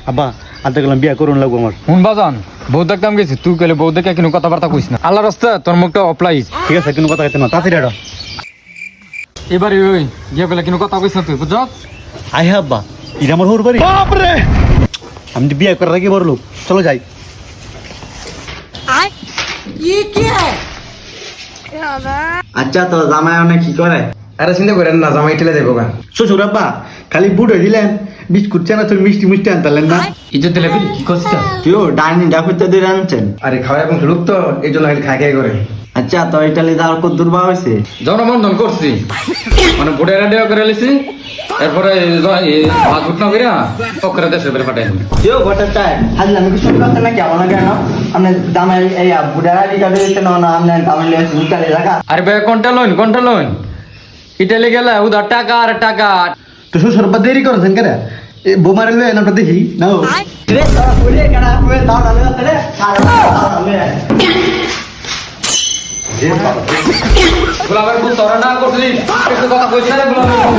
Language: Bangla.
আব্বা আনতে গেলাম বিয়া করুন লাগবো আমার। হুন বাজান বউ দেখতাম গেছি তুই গেলে বউ দেখে কিন্তু কথাবার্তা কইস না আল্লাহ রাস্তা তোর মুখটা অপ্লাইজ ঠিক আছে কিন্তু কথা কইতে না তাড়াতাড়ি আড়ো। এবারে ওই গিয়ে গেলে কিন্তু কথা কইস না তুই বুঝছ আই হ্যাঁ আব্বা এটা আমার হোর বাড়ি। আমি তো বিয়া করার আগে বড় লোক, চলো যাই। আচ্ছা তো জামাই অনেক কি করে? আরে চিন্তা করেন না জামাই ঠেলে দেবো গা শ্বশুর আব্বা খালি বুড়ো দিলেন, বিস্কুট চানা তোর মিষ্টি মিষ্টি আনতালেন না। ইজ্জত দিলে কি করছিস কেউ ডাইনি ডাকুতে দিয়ে আনছেন? আরে খাওয়া এখন লোক তো এই জন্য খাই খাই করে। আচ্ছা তো ইটালি যাওয়ার কত দূর বা হয়েছে? জনবন্ধন করছি মানে ভোটের আইডিয়া করে লিছি এরপরে ভাত উঠনা করে পক্ষরে দেশের বেড়ে পাঠাই কেউ ভোটার টাইম হাজলে আমি কিছু করতে নাকি আমার কেন আপনি জামাই এই বুড়ার আইডি কার্ড দিতে না আপনার জামাই লিয়েছে ইটালি টাকা। আরে ভাই কোনটা লোন ইটালি গেলে উধার টাকা আর টাকা তো শ্বশুর আব্বা দেরি করেছেন কেন? বোমারে লয়ে আমরা দেখি না। গোলাপের ফুল তোরা না করছিস কথা কইছ না গোলাপের ফুল